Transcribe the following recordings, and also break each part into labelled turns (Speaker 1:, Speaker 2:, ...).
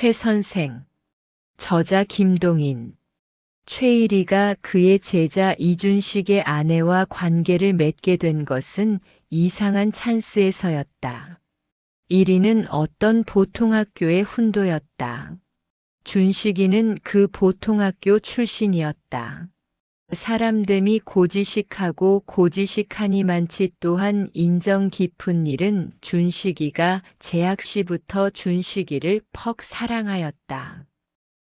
Speaker 1: 최선생. 저자 김동인. 최일이가 그의 제자 이준식의 아내와 관계를 맺게 된 것은 이상한 찬스에서였다. 일이는 어떤 보통학교의 훈도였다. 준식이는 그 보통학교 출신이었다. 사람됨이 고지식하고 고지식하니만치 또한 인정 깊은 일은 준식이가 재학 시부터 준식이를 퍽 사랑하였다.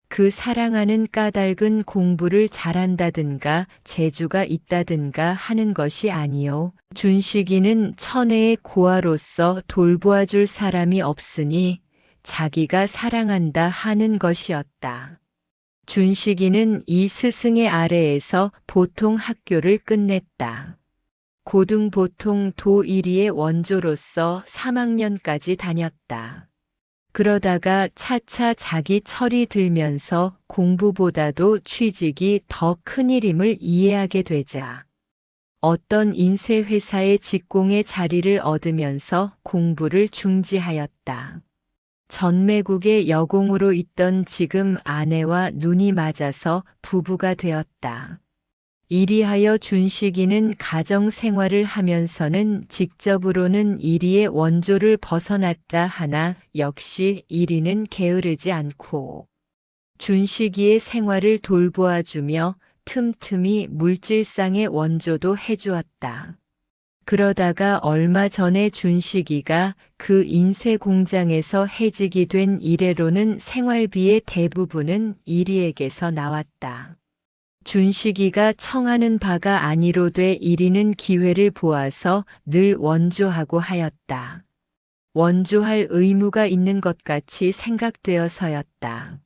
Speaker 1: 그 사랑하는 까닭은 공부를 잘한다든가 재주가 있다든가 하는 것이 아니요. 준식이는 천혜의 고아로서 돌보아줄 사람이 없으니 자기가 사랑한다 하는 것이었다. 준식이는 이 스승의 아래에서 보통 학교를 끝냈다. 고등보통 도1이의 원조로서 3학년까지 다녔다. 그러다가 차차 자기 철이 들면서 공부보다도 취직이 더 큰일임을 이해하게 되자 어떤 인쇄회사의 직공의 자리를 얻으면서 공부를 중지하였다. 전매국의 여공으로 있던 지금 아내와 눈이 맞아서 부부가 되었다. 이리하여 준식이는 가정생활을 하면서는 직접으로는 이리의 원조를 벗어났다 하나 역시 이리는 게으르지 않고 준식이의 생활을 돌보아주며 틈틈이 물질상의 원조도 해주었다. 그러다가 얼마 전에 준식이가 그 인쇄 공장에서 해직이 된 이래로는 생활비의 대부분은 이리에게서 나왔다. 준식이가 청하는 바가 아니로되 이리는 기회를 보아서 늘 원조하고 하였다. 원조할 의무가 있는 것 같이 생각되어서였다.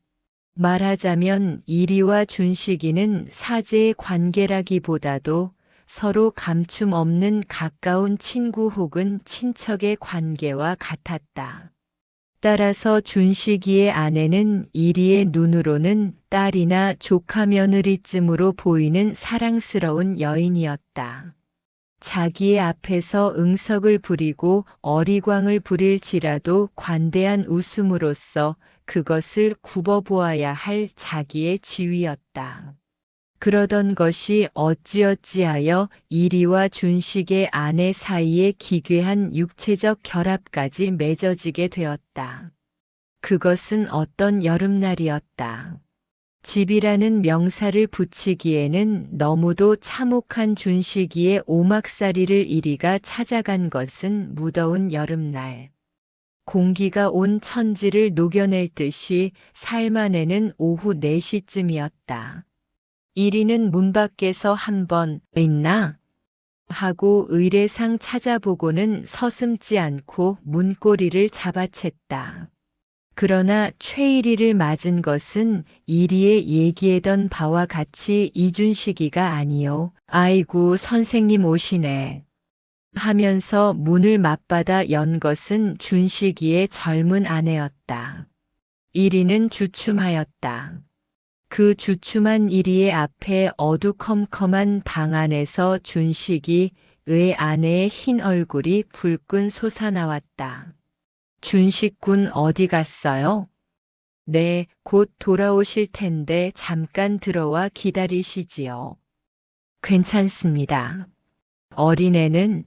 Speaker 1: 말하자면 이리와 준식이는 사제의 관계라기보다도 서로 감춤 없는 가까운 친구 혹은 친척의 관계와 같았다. 따라서 준식이의 아내는 이리의 눈으로는 딸이나 조카 며느리쯤으로 보이는 사랑스러운 여인이었다. 자기의 앞에서 응석을 부리고 어리광을 부릴지라도 관대한 웃음으로써 그것을 굽어보아야 할 자기의 지위였다. 그러던 것이 어찌어찌하여 이리와 준식의 아내 사이에 기괴한 육체적 결합까지 맺어지게 되었다. 그것은 어떤 여름날이었다. 집이라는 명사를 붙이기에는 너무도 참혹한 준식이의 오막살이를 이리가 찾아간 것은 무더운 여름날. 공기가 온 천지를 녹여낼 듯이 살만해는 오후 4시쯤이었다. 이리는 문 밖에서 한번 있나? 하고 의례상 찾아보고는 서슴지 않고 문고리를 잡아챘다. 그러나 최일이를 맞은 것은 이리에 얘기했던 바와 같이 이준식이가 아니요. 아이고 선생님 오시네. 하면서 문을 맞받아 연 것은 준식이의 젊은 아내였다. 이리는 주춤하였다. 그 주춤한 이리의 앞에 어두컴컴한 방 안에서 준식이의 아내의 흰 얼굴이 불끈 솟아나왔다. 준식군 어디 갔어요? 네, 곧 돌아오실 텐데 잠깐 들어와 기다리시지요. 괜찮습니다. 어린애는?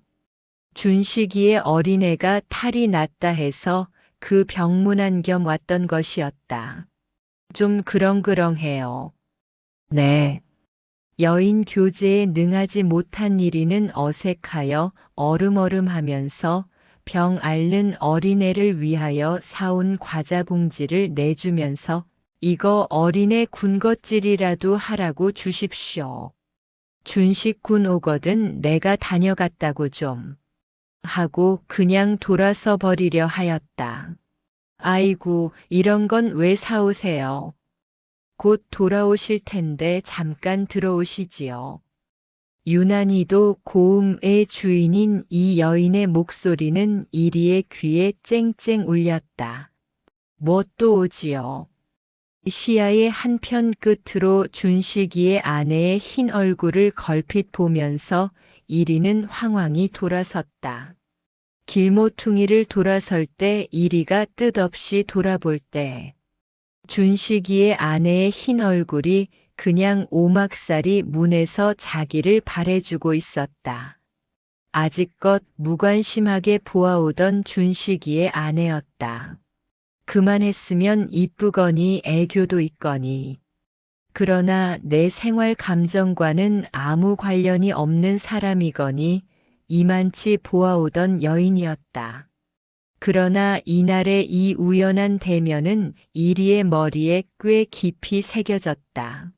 Speaker 1: 준식이의 어린애가 탈이 났다 해서 그 병문안 겸 왔던 것이었다. 좀 그렁그렁해요. 네. 여인 교제에 능하지 못한 이리는 어색하여 얼음얼음하면서 병 앓는 어린애를 위하여 사온 과자 봉지를 내주면서 이거 어린애 군것질이라도 하라고 주십시오. 준식군 오거든 내가 다녀갔다고 좀 하고 그냥 돌아서 버리려 하였다. 아이고, 이런 건 왜 사오세요? 곧 돌아오실 텐데 잠깐 들어오시지요. 유난히도 고음의 주인인 이 여인의 목소리는 이리의 귀에 쨍쨍 울렸다. 뭐 또 오지요? 시야의 한편 끝으로 준식이의 아내의 흰 얼굴을 걸핏 보면서 이리는 황황히 돌아섰다. 길모퉁이를 돌아설 때 이리가 뜻없이 돌아볼 때 준식이의 아내의 흰 얼굴이 그냥 오막살이 문에서 자기를 바래주고 있었다. 아직껏 무관심하게 보아오던 준식이의 아내였다. 그만했으면 이쁘거니 애교도 있거니. 그러나 내 생활 감정과는 아무 관련이 없는 사람이거니 이만치 보아오던 여인이었다. 그러나 이날의 이 우연한 대면은 이리의 머리에 꽤 깊이 새겨졌다.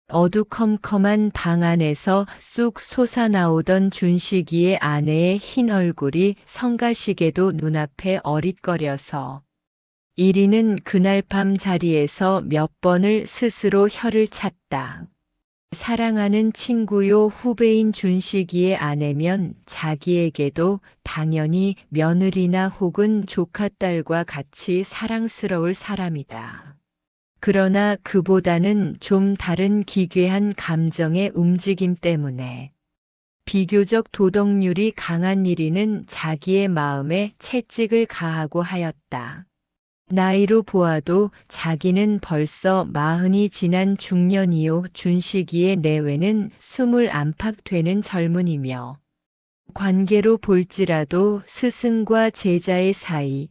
Speaker 1: 어두컴컴한 방 안에서 쑥 솟아나오던 준식이의 아내의 흰 얼굴이 성가시게도 눈앞에 어릿거려서 이리는 그날 밤 자리에서 몇 번을 스스로 혀를 찼다. 사랑하는 친구요 후배인 준식이의 아내면 자기에게도 당연히 며느리나 혹은 조카딸과 같이 사랑스러울 사람이다. 그러나 그보다는 좀 다른 기괴한 감정의 움직임 때문에 비교적 도덕률이 강한 이리는 자기의 마음에 채찍을 가하고 하였다. 나이로 보아도 자기는 벌써 40이 지난 중년이요 준식이의 내외는 20 안팎 되는 젊은이며 관계로 볼지라도 스승과 제자의 사이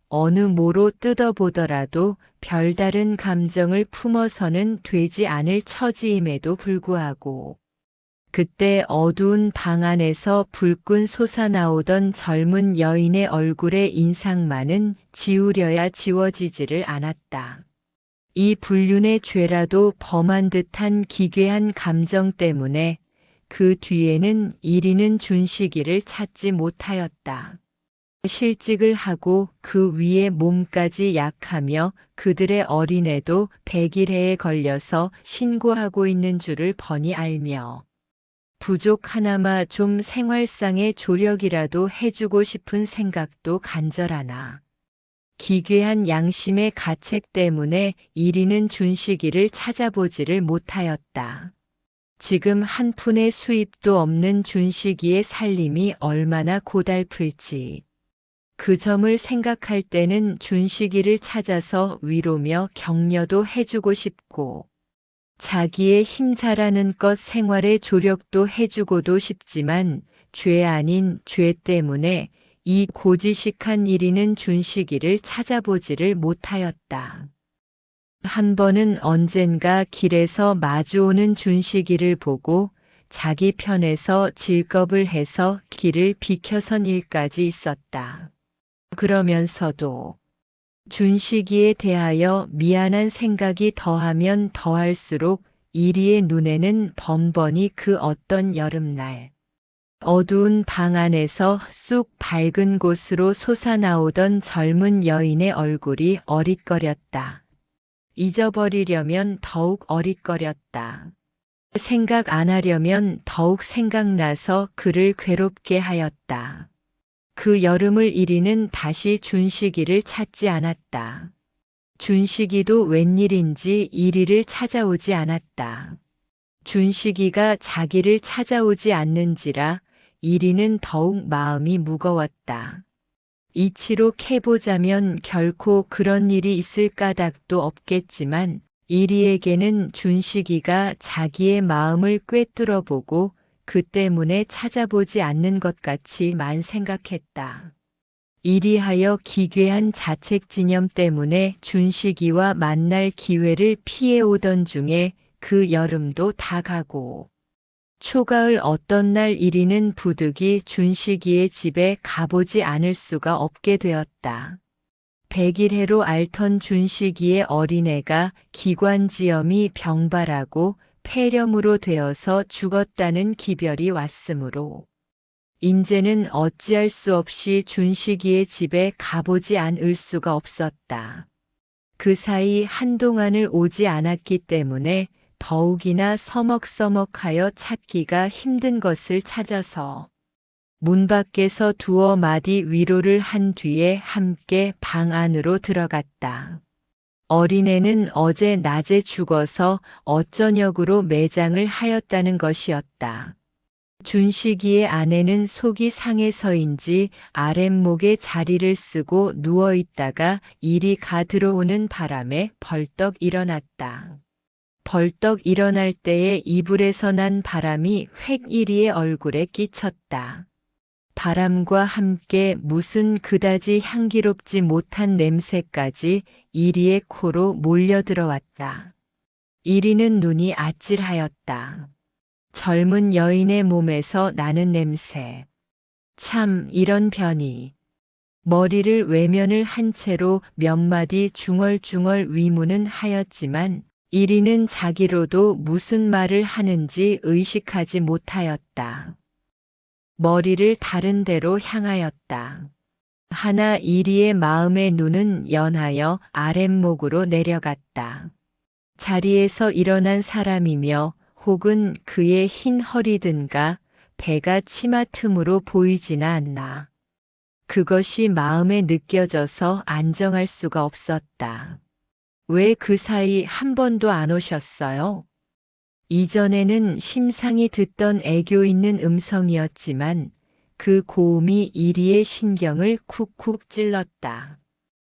Speaker 1: 어느 모로 뜯어보더라도 별다른 감정을 품어서는 되지 않을 처지임에도 불구하고 그때 어두운 방 안에서 불끈 솟아나오던 젊은 여인의 얼굴의 인상만은 지우려야 지워지지를 않았다. 이 불륜의 죄라도 범한 듯한 기괴한 감정 때문에 그 뒤에는 이리는 준식이를 찾지 못하였다. 실직을 하고 그 위에 몸까지 약하며 그들의 어린애도 100일해에 걸려서 신고하고 있는 줄을 뻔히 알며 부족 하나마 좀 생활상의 조력이라도 해주고 싶은 생각도 간절하나 기괴한 양심의 가책 때문에 이리는 준식이를 찾아보지를 못하였다. 지금 한 푼의 수입도 없는 준식이의 살림이 얼마나 고달플지 그 점을 생각할 때는 준식이를 찾아서 위로며 격려도 해주고 싶고 자기의 힘 잘하는 것 생활의 조력도 해주고도 싶지만 죄 아닌 죄 때문에 이 고지식한 이리는 준식이를 찾아보지를 못하였다. 한 번은 언젠가 길에서 마주오는 준식이를 보고 자기 편에서 질겁을 해서 길을 비켜선 일까지 있었다. 그러면서도 준식이에 대하여 미안한 생각이 더하면 더할수록 이리의 눈에는 번번이 그 어떤 여름날 어두운 방 안에서 쑥 밝은 곳으로 솟아나오던 젊은 여인의 얼굴이 어릿거렸다. 잊어버리려면 더욱 어릿거렸다. 생각 안 하려면 더욱 생각나서 그를 괴롭게 하였다. 그 여름을 이리는 다시 준식이를 찾지 않았다. 준식이도 웬일인지 이리를 찾아오지 않았다. 준식이가 자기를 찾아오지 않는지라 이리는 더욱 마음이 무거웠다. 이치로 캐보자면 결코 그런 일이 있을 까닭도 없겠지만 이리에게는 준식이가 자기의 마음을 꿰뚫어보고 그 때문에 찾아보지 않는 것 같이만 생각했다. 이리하여 기괴한 자책진념 때문에 준식이와 만날 기회를 피해오던 중에 그 여름도 다 가고 초가을 어떤 날 이리는 부득이 준식이의 집에 가보지 않을 수가 없게 되었다. 100일해로 앓던 준식이의 어린애가 기관지염이 병발하고 폐렴으로 되어서 죽었다는 기별이 왔으므로 인제는 어찌할 수 없이 준식이의 집에 가보지 않을 수가 없었다. 그 사이 한동안을 오지 않았기 때문에 더욱이나 서먹서먹하여 찾기가 힘든 것을 찾아서 문 밖에서 두어 마디 위로를 한 뒤에 함께 방 안으로 들어갔다. 어린애는 어제 낮에 죽어서 어쩌녁으로 매장을 하였다는 것이었다. 준식이의 아내는 속이 상해서인지 아랫목에 자리를 쓰고 누워 있다가 이리 가 들어오는 바람에 벌떡 일어났다. 벌떡 일어날 때에 이불에서 난 바람이 획 이리의 얼굴에 끼쳤다. 바람과 함께 무슨 그다지 향기롭지 못한 냄새까지 이리의 코로 몰려 들어왔다. 이리는 눈이 아찔하였다. 젊은 여인의 몸에서 나는 냄새. 참 이런 변이. 머리를 외면을 한 채로 몇 마디 중얼중얼 위문은 하였지만 이리는 자기로도 무슨 말을 하는지 의식하지 못하였다. 머리를 다른 데로 향하였다. 하나 이리의 마음의 눈은 연하여 아랫목으로 내려갔다. 자리에서 일어난 사람이며 혹은 그의 흰 허리든가 배가 치마 틈으로 보이지나 않나. 그것이 마음에 느껴져서 안정할 수가 없었다. 왜 그 사이 한 번도 안 오셨어요? 이전에는 심상이 듣던 애교 있는 음성이었지만 그 고음이 이리의 신경을 쿡쿡 찔렀다.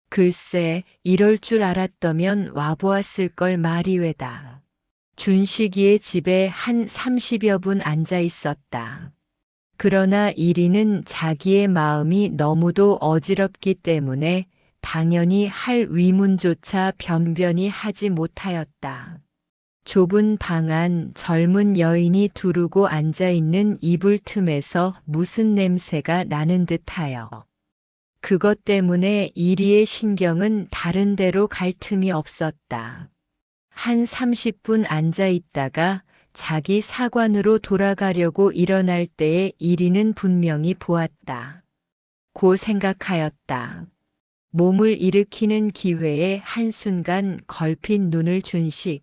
Speaker 1: 글쎄, 이럴 줄 알았더면 와보았을 걸 말이외다. 준식이의 집에 한 30여 분 앉아 있었다. 그러나 이리는 자기의 마음이 너무도 어지럽기 때문에 당연히 할 위문조차 변변히 하지 못하였다. 좁은 방 안 젊은 여인이 두르고 앉아 있는 이불 틈에서 무슨 냄새가 나는 듯하여. 그것 때문에 이리의 신경은 다른 데로 갈 틈이 없었다. 한 30분 앉아 있다가 자기 사관으로 돌아가려고 일어날 때에 이리는 분명히 보았다. 고 생각하였다. 몸을 일으키는 기회에 한순간 걸핀 눈을 준식.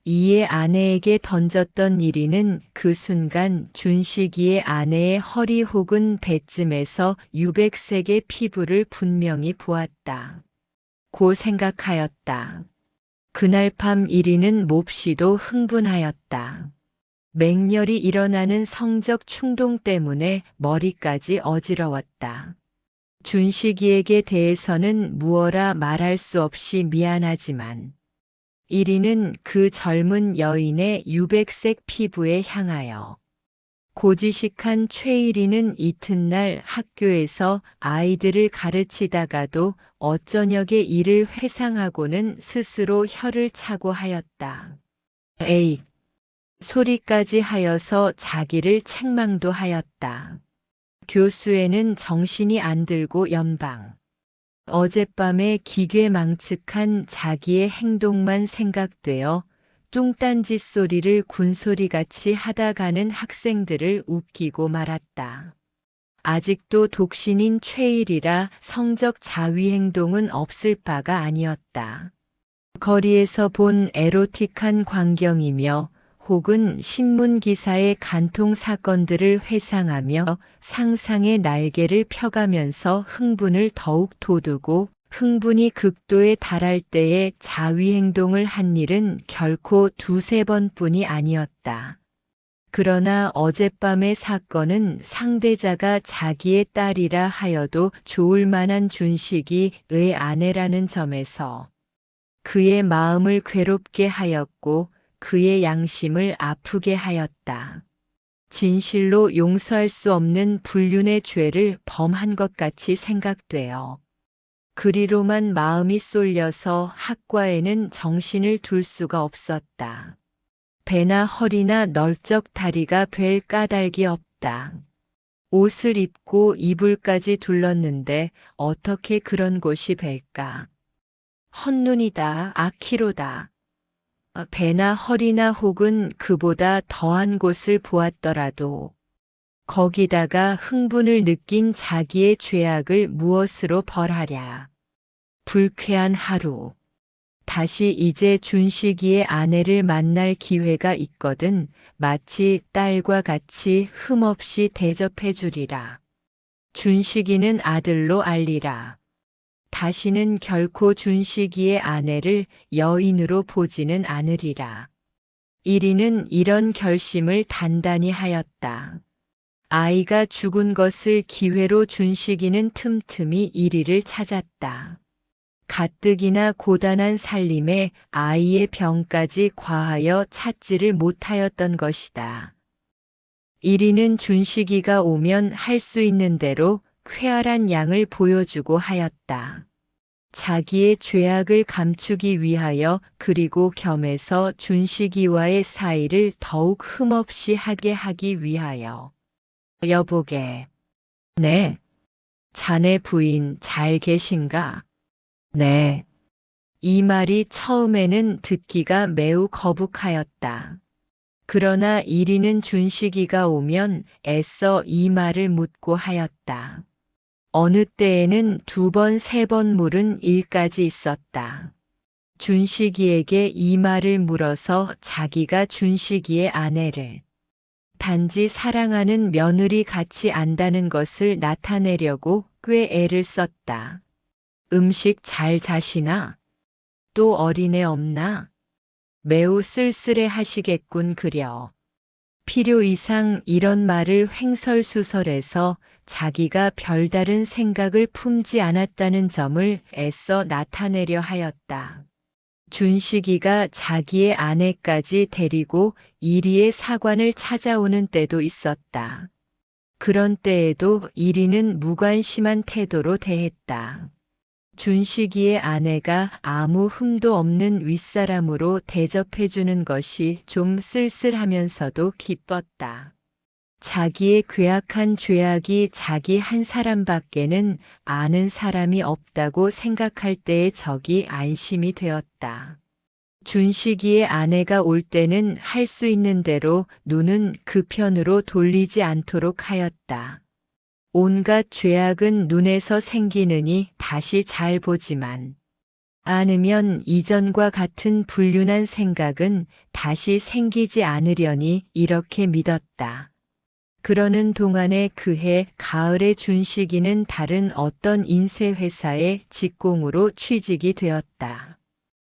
Speaker 1: 이의 아내에게 던졌던 이리는 그 순간 준식이의 아내의 허리 혹은 배쯤에서 유백색의 피부를 분명히 보았다. 고 생각하였다. 그날 밤 이리는 몹시도 흥분하였다. 맹렬히 일어나는 성적 충동 때문에 머리까지 어지러웠다. 준식이에게 대해서는 무어라 말할 수 없이 미안하지만 이리는 그 젊은 여인의 유백색 피부에 향하여 고지식한 최일이는 이튿날 학교에서 아이들을 가르치다가도 어쩌녁에 이를 회상하고는 스스로 혀를 차고 하였다. 에이! 소리까지 하여서 자기를 책망도 하였다. 교수에는 정신이 안 들고 연방. 어젯밤에 기괴망측한 자기의 행동만 생각되어 뚱딴짓 소리를 군소리같이 하다 가는 학생들을 웃기고 말았다. 아직도 독신인 최일이라 성적 자위 행동은 없을 바가 아니었다. 거리에서 본 에로틱한 광경이며 혹은 신문 기사의 간통 사건들을 회상하며 상상의 날개를 펴가면서 흥분을 더욱 돋우고 흥분이 극도에 달할 때에 자위 행동을 한 일은 결코 두세 번뿐이 아니었다. 그러나 어젯밤의 사건은 상대자가 자기의 딸이라 하여도 좋을 만한 준식이 의 아내라는 점에서 그의 마음을 괴롭게 하였고 그의 양심을 아프게 하였다. 진실로 용서할 수 없는 불륜의 죄를 범한 것 같이 생각되어 그리로만 마음이 쏠려서 학과에는 정신을 둘 수가 없었다. 배나 허리나 널쩍 다리가 뵐 까닭이 없다. 옷을 입고 이불까지 둘렀는데 어떻게 그런 곳이 뵐까? 헛눈이다, 아키로다. 배나 허리나 혹은 그보다 더한 곳을 보았더라도 거기다가 흥분을 느낀 자기의 죄악을 무엇으로 벌하랴. 불쾌한 하루. 다시 이제 준식이의 아내를 만날 기회가 있거든 마치 딸과 같이 흠없이 대접해 주리라. 준식이는 아들로 알리라. 다시는 결코 준식이의 아내를 여인으로 보지는 않으리라. 이리는 이런 결심을 단단히 하였다. 아이가 죽은 것을 기회로 준식이는 틈틈이 이리를 찾았다. 가뜩이나 고단한 살림에 아이의 병까지 과하여 찾지를 못하였던 것이다. 이리는 준식이가 오면 할 수 있는 대로 쾌활한 양을 보여주고 하였다. 자기의 죄악을 감추기 위하여 그리고 겸해서 준식이와의 사이를 더욱 흠없이 하게 하기 위하여. 여보게. 네. 자네 부인 잘 계신가? 네. 이 말이 처음에는 듣기가 매우 거북하였다. 그러나 이리는 준식이가 오면 애써 이 말을 묻고 하였다. 어느 때에는 2번, 3번 물은 일까지 있었다. 준식이에게 이 말을 물어서 자기가 준식이의 아내를 단지 사랑하는 며느리 같이 안다는 것을 나타내려고 꽤 애를 썼다. 음식 잘 자시나? 또 어린애 없나? 매우 쓸쓸해 하시겠군 그려. 필요 이상 이런 말을 횡설수설해서 자기가 별다른 생각을 품지 않았다는 점을 애써 나타내려 하였다. 준식이가 자기의 아내까지 데리고 이리의 사관을 찾아오는 때도 있었다. 그런 때에도 이리는 무관심한 태도로 대했다. 준식이의 아내가 아무 흠도 없는 윗사람으로 대접해주는 것이 좀 쓸쓸하면서도 기뻤다. 자기의 괴악한 죄악이 자기 한 사람밖에는 아는 사람이 없다고 생각할 때의 적이 안심이 되었다. 준식이의 아내가 올 때는 할 수 있는 대로 눈은 그 편으로 돌리지 않도록 하였다. 온갖 죄악은 눈에서 생기느니 다시 잘 보지만 않으면 이전과 같은 불륜한 생각은 다시 생기지 않으려니 이렇게 믿었다. 그러는 동안에 그해 가을에 준식이는 다른 어떤 인쇄회사에 직공으로 취직이 되었다.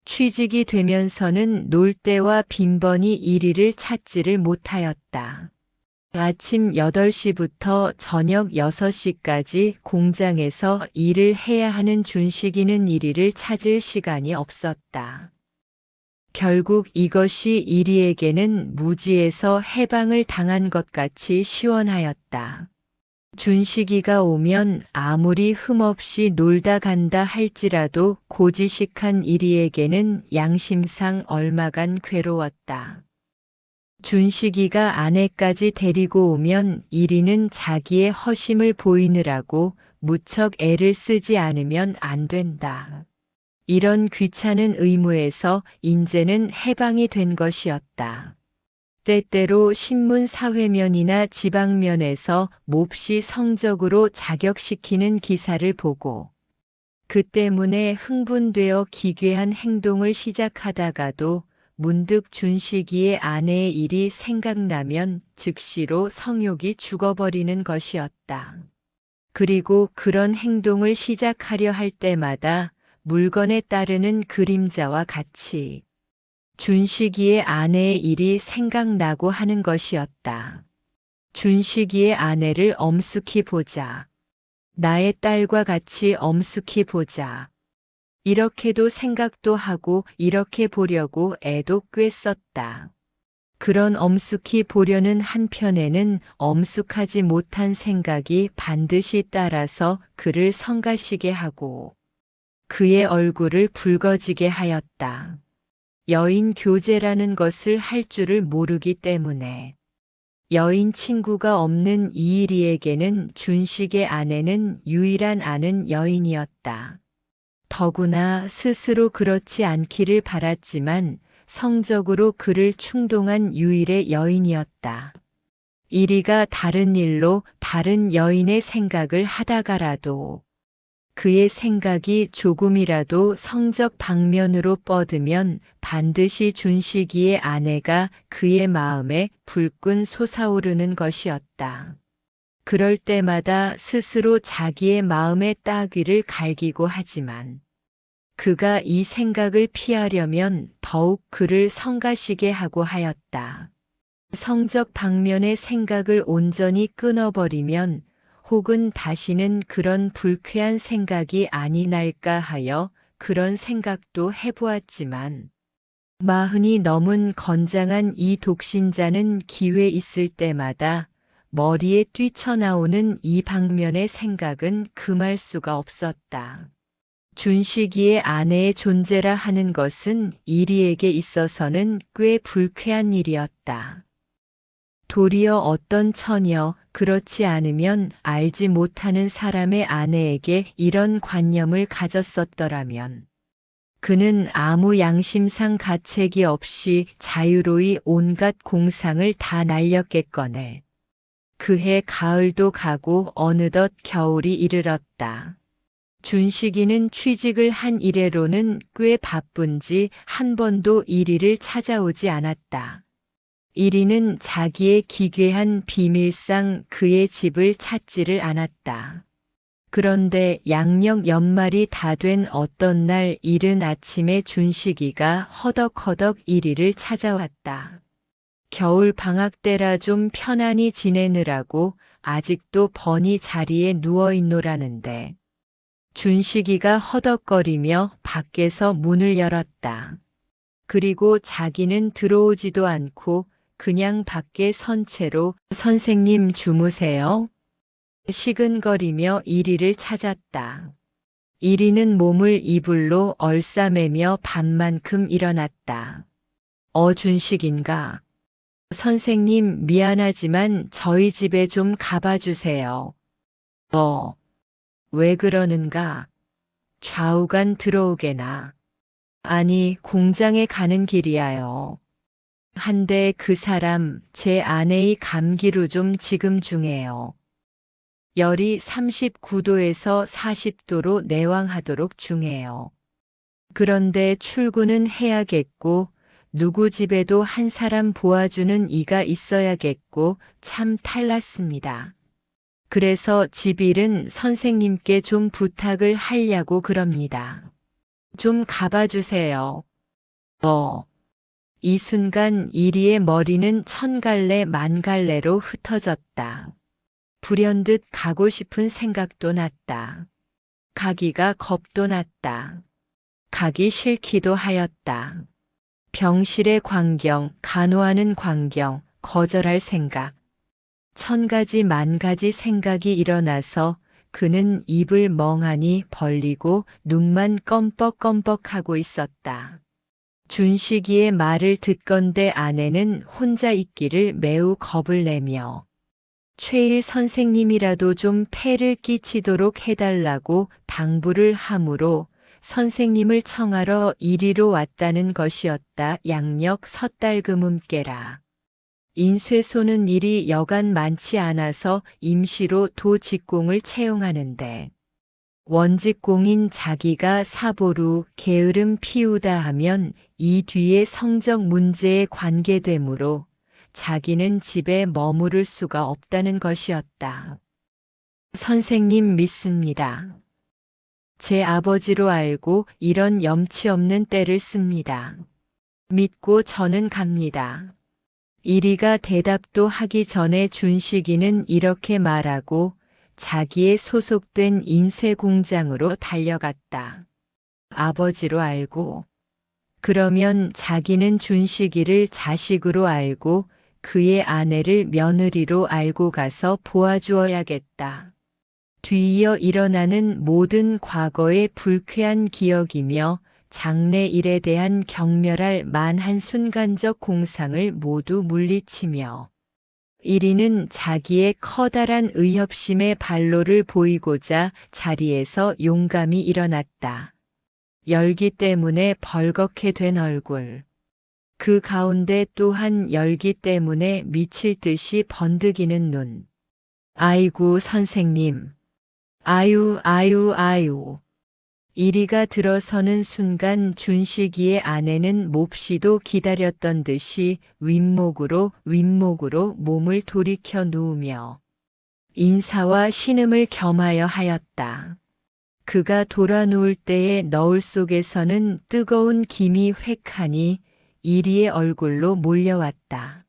Speaker 1: 취직이 되면서는 놀 때와 빈번히 이리를 찾지를 못하였다. 아침 8시부터 저녁 6시까지 공장에서 일을 해야 하는 준식이는 이리를 찾을 시간이 없었다. 결국 이것이 이리에게는 무지에서 해방을 당한 것 같이 시원하였다. 준식이가 오면 아무리 흠없이 놀다 간다 할지라도 고지식한 이리에게는 양심상 얼마간 괴로웠다. 준식이가 아내까지 데리고 오면 이리는 자기의 허심을 보이느라고 무척 애를 쓰지 않으면 안 된다. 이런 귀찮은 의무에서 인제는 해방이 된 것이었다. 때때로 신문 사회면이나 지방면에서 몹시 성적으로 자격시키는 기사를 보고 그 때문에 흥분되어 기괴한 행동을 시작하다가도 문득 준식이의 아내의 일이 생각나면 즉시로 성욕이 죽어버리는 것이었다. 그리고 그런 행동을 시작하려 할 때마다 물건에 따르는 그림자와 같이 준식이의 아내의 일이 생각나고 하는 것이었다. 준식이의 아내를 엄숙히 보자. 나의 딸과 같이 엄숙히 보자. 이렇게도 생각도 하고 이렇게 보려고 애도 꽤 썼다. 그런 엄숙히 보려는 한편에는 엄숙하지 못한 생각이 반드시 따라서 그를 성가시게 하고 그의 얼굴을 붉어지게 하였다. 여인 교제라는 것을 할 줄을 모르기 때문에 여인 친구가 없는 이일이에게는 준식의 아내는 유일한 아는 여인이었다. 더구나 스스로 그렇지 않기를 바랐지만 성적으로 그를 충동한 유일의 여인이었다. 이리가 다른 일로 다른 여인의 생각을 하다가라도 그의 생각이 조금이라도 성적 방면으로 뻗으면 반드시 준식이의 아내가 그의 마음에 불끈 솟아오르는 것이었다. 그럴 때마다 스스로 자기의 마음의 따귀를 갈기고 하지만 그가 이 생각을 피하려면 더욱 그를 성가시게 하고 하였다. 성적 방면의 생각을 온전히 끊어버리면 혹은 다시는 그런 불쾌한 생각이 아니 날까 하여 그런 생각도 해보았지만 40이 넘은 건장한 이 독신자는 기회 있을 때마다 머리에 뛰쳐나오는 이 방면의 생각은 금할 수가 없었다. 준식이의 아내의 존재라 하는 것은 이리에게 있어서는 꽤 불쾌한 일이었다. 도리어 어떤 처녀, 그렇지 않으면 알지 못하는 사람의 아내에게 이런 관념을 가졌었더라면 그는 아무 양심상 가책이 없이 자유로이 온갖 공상을 다 날렸겠거늘. 그해 가을도 가고 어느덧 겨울이 이르렀다. 준식이는 취직을 한 이래로는 꽤 바쁜지 한 번도 이리를 찾아오지 않았다. 이리는 자기의 기괴한 비밀상 그의 집을 찾지를 않았다. 그런데 양력 연말이 다 된 어떤 날 이른 아침에 준식이가 허덕허덕 이리를 찾아왔다. 겨울 방학 때라 좀 편안히 지내느라고 아직도 번이 자리에 누워있노라는데 준식이가 허덕거리며 밖에서 문을 열었다. 그리고 자기는 들어오지도 않고 그냥 밖에 선 채로 선생님 주무세요? 시근거리며 이리를 찾았다. 이리는 몸을 이불로 얼싸매며 밤만큼 일어났다. 준식인가? 선생님 미안하지만 저희 집에 좀 가봐 주세요. 왜 그러는가? 좌우간 들어오게나. 아니 공장에 가는 길이야요. 한데 그 사람 제 아내의 감기로 좀 지금 중해요. 열이 39도에서 40도로 내왕하도록 중해요. 그런데 출근은 해야겠고 누구 집에도 한 사람 보아주는 이가 있어야겠고 참 탈났습니다. 그래서 집일은 선생님께 좀 부탁을 하려고 그럽니다. 좀 가봐 주세요. 이 순간 이리의 머리는 천갈래 만갈래로 흩어졌다. 불현듯 가고 싶은 생각도 났다. 가기가 겁도 났다. 가기 싫기도 하였다. 병실의 광경, 간호하는 광경, 거절할 생각. 천가지 만가지 생각이 일어나서 그는 입을 멍하니 벌리고 눈만 껌뻑껌뻑하고 있었다. 준식이의 말을 듣건대 아내는 혼자 있기를 매우 겁을 내며 최일 선생님이라도 좀 폐를 끼치도록 해달라고 당부를 하므로 선생님을 청하러 이리로 왔다는 것이었다. 양력 섣달금음께라. 인쇄 쏘는 일이 여간 많지 않아서 임시로 도 직공을 채용하는데 원직공인 자기가 사보루 게으름 피우다 하면 이 뒤에 성적 문제에 관계되므로 자기는 집에 머무를 수가 없다는 것이었다. 선생님 믿습니다. 제 아버지로 알고 이런 염치 없는 때를 씁니다. 믿고 저는 갑니다. 이리가 대답도 하기 전에 준식이는 이렇게 말하고 자기의 소속된 인쇄 공장으로 달려갔다. 아버지로 알고. 그러면 자기는 준식이를 자식으로 알고 그의 아내를 며느리로 알고 가서 보아주어야겠다. 뒤이어 일어나는 모든 과거의 불쾌한 기억이며 장래 일에 대한 경멸할 만한 순간적 공상을 모두 물리치며 이리는 자기의 커다란 의협심의 발로를 보이고자 자리에서 용감히 일어났다. 열기 때문에 벌겋게 된 얼굴. 그 가운데 또한 열기 때문에 미칠 듯이 번득이는 눈. 아이고 선생님. 아유. 이리가 들어서는 순간 준식이의 아내는 몹시도 기다렸던 듯이 윗목으로 몸을 돌이켜 누우며 인사와 신음을 겸하여 하였다. 그가 돌아 누울 때에 너울 속에서는 뜨거운 김이 획하니 이리의 얼굴로 몰려왔다.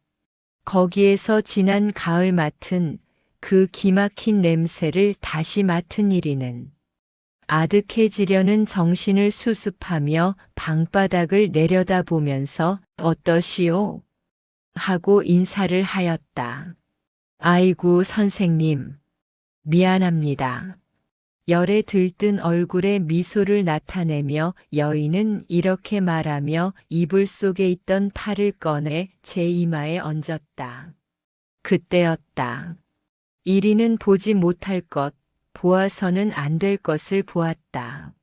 Speaker 1: 거기에서 지난 가을 맡은 그 기막힌 냄새를 다시 맡은 이리는 아득해지려는 정신을 수습하며 방바닥을 내려다보면서 어떠시오? 하고 인사를 하였다. 아이고 선생님, 미안합니다. 열에 들뜬 얼굴에 미소를 나타내며 여인은 이렇게 말하며 이불 속에 있던 팔을 꺼내 제 이마에 얹었다. 그때였다. 이리는 보지 못할 것, 보아서는 안 될 것을 보았다.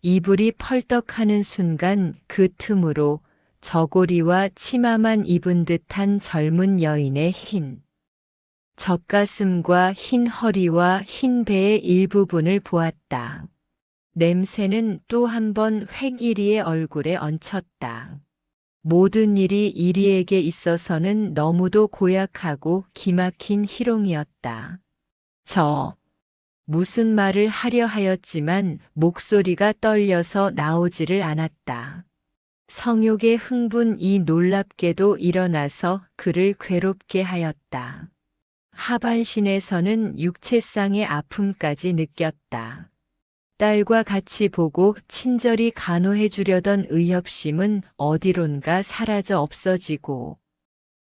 Speaker 1: 이불이 펄떡하는 순간 그 틈으로 저고리와 치마만 입은 듯한 젊은 여인의 흰 젖가슴과 흰 허리와 흰 배의 일부분을 보았다. 냄새는 또 한 번 획 이리의 얼굴에 얹혔다. 모든 일이 이리에게 있어서는 너무도 고약하고 기막힌 희롱이었다. 무슨 말을 하려 하였지만 목소리가 떨려서 나오지를 않았다. 성욕의 흥분이 놀랍게도 일어나서 그를 괴롭게 하였다. 하반신에서는 육체상의 아픔까지 느꼈다. 딸과 같이 보고 친절히 간호해 주려던 의협심은 어디론가 사라져 없어지고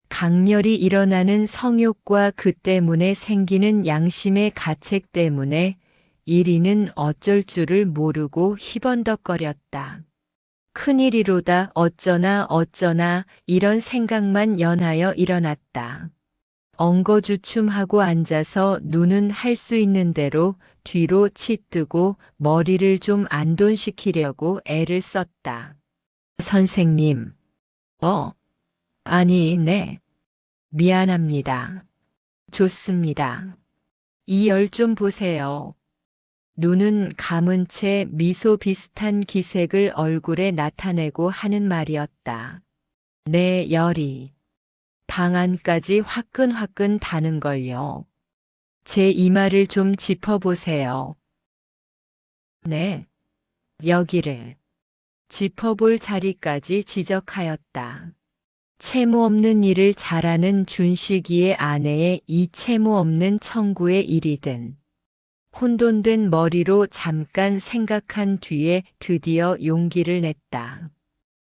Speaker 1: 강렬히 일어나는 성욕과 그 때문에 생기는 양심의 가책 때문에 이리는 어쩔 줄을 모르고 희번덕거렸다. 큰일이로다 어쩌나 이런 생각만 연하여 일어났다. 엉거주춤하고 앉아서 눈은 할 수 있는 대로 뒤로 치뜨고 머리를 좀 안돈시키려고 애를 썼다. 선생님. 아니, 네. 미안합니다. 좋습니다. 이 열 좀 보세요. 눈은 감은 채 미소 비슷한 기색을 얼굴에 나타내고 하는 말이었다. 내 열이 방 안까지 화끈화끈 다는걸요. 제 이마를 좀 짚어보세요. 네, 여기를 짚어볼 자리까지 지적하였다. 채무 없는 일을 잘하는 준식이의 아내의 이 채무 없는 청구의 일이든 혼돈된 머리로 잠깐 생각한 뒤에 드디어 용기를 냈다.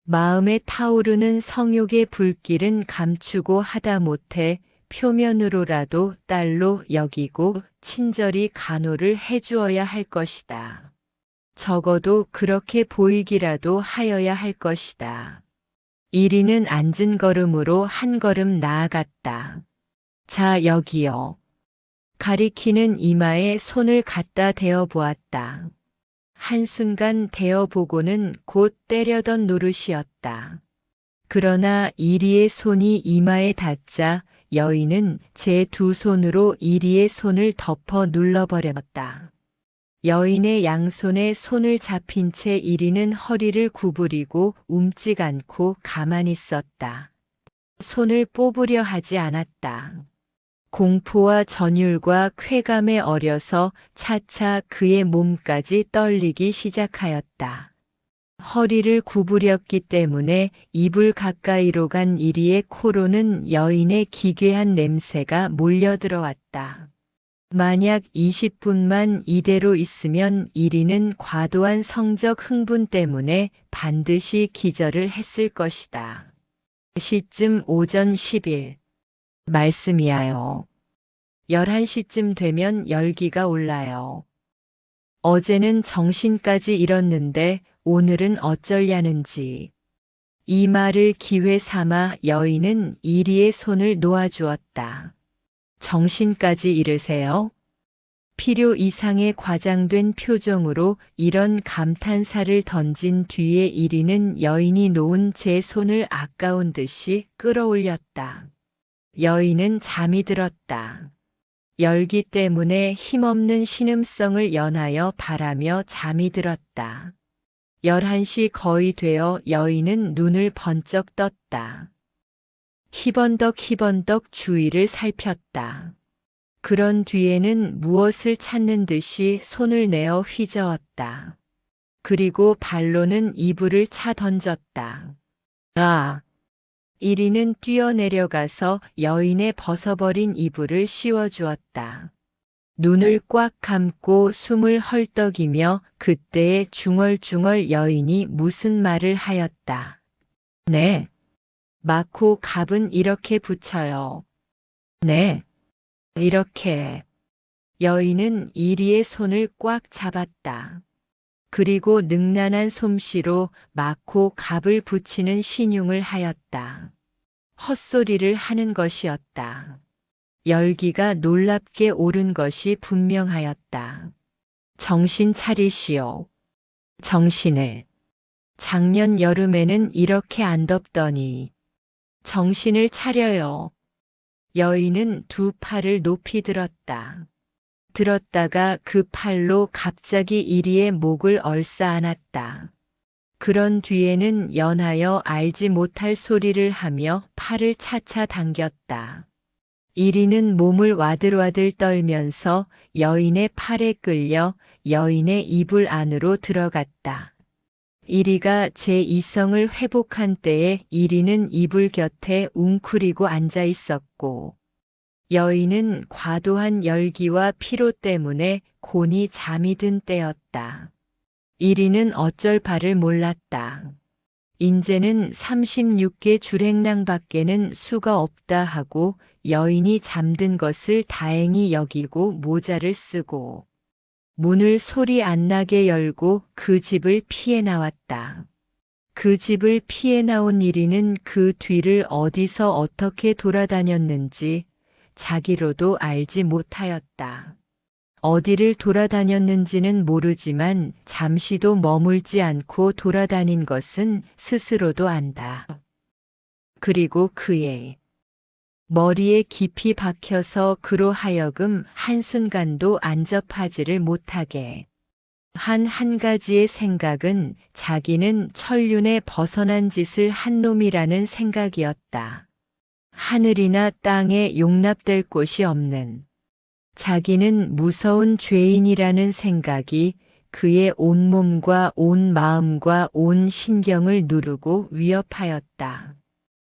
Speaker 1: 마음에 타오르는 성욕의 불길은 감추고 하다못해 표면으로라도 딸로 여기고 친절히 간호를 해주어야 할 것이다. 적어도 그렇게 보이기라도 하여야 할 것이다. 이리는 앉은 걸음으로 한 걸음 나아갔다. 자, 여기요. 가리키는 이마에 손을 갖다 대어 보았다. 한순간 대어보고는 곧 때려던 노릇이었다. 그러나 이리의 손이 이마에 닿자 여인은 제 두 손으로 이리의 손을 덮어 눌러버렸다. 여인의 양손에 손을 잡힌 채 이리는 허리를 구부리고 움직 않고 가만히 있었다. 손을 뽑으려 하지 않았다. 공포와 전율과 쾌감에 어려서 차차 그의 몸까지 떨리기 시작하였다. 허리를 구부렸기 때문에 이불 가까이로 간 이리의 코로는 여인의 기괴한 냄새가 몰려들어왔다. 만약 20분만 이대로 있으면 이리는 과도한 성적 흥분 때문에 반드시 기절을 했을 것이다. 시쯤 오전 10일. 말씀이야요. 11시쯤 되면 열기가 올라요. 어제는 정신까지 잃었는데 오늘은 어쩔냐는지. 이 말을 기회 삼아 여인은 이리의 손을 놓아주었다. 정신까지 잃으세요? 필요 이상의 과장된 표정으로 이런 감탄사를 던진 뒤에 이리는 여인이 놓은 제 손을 아까운 듯이 끌어올렸다. 여인은 잠이 들었다. 열기 때문에 힘없는 신음성을 연하여 바라며 잠이 들었다. 11시 거의 되어 여인은 눈을 번쩍 떴다. 희번덕 주위를 살폈다. 그런 뒤에는 무엇을 찾는 듯이 손을 내어 휘저었다. 그리고 발로는 이불을 차 던졌다. 아! 이리는 뛰어내려가서 여인의 벗어버린 이불을 씌워주었다. 눈을 꽉 감고 숨을 헐떡이며 그때에 중얼중얼 여인이 무슨 말을 하였다. 네. 마코 갑은 이렇게 붙여요. 네. 이렇게. 여인은 이리의 손을 꽉 잡았다. 그리고 능란한 솜씨로 마코 갑을 붙이는 신용을 하였다. 헛소리를 하는 것이었다. 열기가 놀랍게 오른 것이 분명하였다. 정신 차리시오. 정신을. 작년 여름에는 이렇게 안 덥더니. 정신을 차려요. 여인은 두 팔을 높이 들었다. 들었다가 그 팔로 갑자기 이리의 목을 얼싸안았다. 그런 뒤에는 연하여 알지 못할 소리를 하며 팔을 차차 당겼다. 이리는 몸을 와들와들 떨면서 여인의 팔에 끌려 여인의 이불 안으로 들어갔다. 이리가 제 이성을 회복한 때에 이리는 이불 곁에 웅크리고 앉아 있었고, 여인은 과도한 열기와 피로 때문에 곤히 잠이 든 때였다. 이리는 어쩔 바를 몰랐다. 인제는 36개 주랭랑밖에는 수가 없다 하고 여인이 잠든 것을 다행히 여기고 모자를 쓰고 문을 소리 안 나게 열고 그 집을 피해 나왔다. 그 집을 피해 나온 이리는 그 뒤를 어디서 어떻게 돌아다녔는지 자기로도 알지 못하였다. 어디를 돌아다녔는지는 모르지만 잠시도 머물지 않고 돌아다닌 것은 스스로도 안다. 그리고 그의 머리에 깊이 박혀서 그로 하여금 한순간도 안접하지를 못하게 한 가지의 생각은 자기는 천륜에 벗어난 짓을 한 놈이라는 생각이었다. 하늘이나 땅에 용납될 곳이 없는 자기는 무서운 죄인이라는 생각이 그의 온몸과 온 마음과 온 신경을 누르고 위협하였다.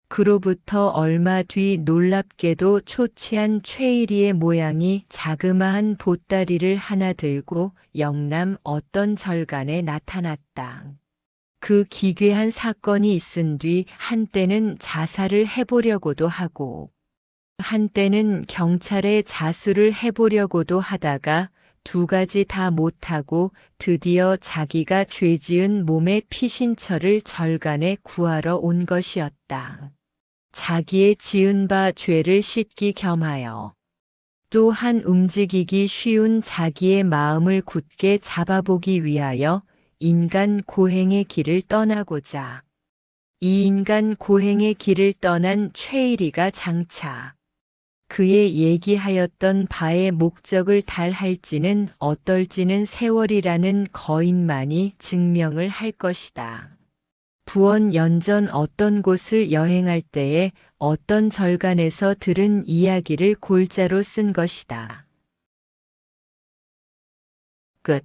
Speaker 1: 그로부터 얼마 뒤 놀랍게도 초췌한 최일이의 모양이 자그마한 보따리를 하나 들고 영남 어떤 절간에 나타났다. 그 기괴한 사건이 있은 뒤 한때는 자살을 해보려고도 하고 한때는 경찰에 자수를 해보려고도 하다가 두 가지 다 못하고 드디어 자기가 죄지은 몸의 피신처를 절간에 구하러 온 것이었다. 자기의 지은 바 죄를 씻기 겸하여 또한 움직이기 쉬운 자기의 마음을 굳게 잡아보기 위하여 인간 고행의 길을 떠나고자 이 인간 고행의 길을 떠난 최일이가 장차 그의 얘기하였던 바의 목적을 달할지는 어떨지는 세월이라는 거인만이 증명을 할 것이다. 부원 연전 어떤 곳을 여행할 때에 어떤 절간에서 들은 이야기를 골자로 쓴 것이다. 끝.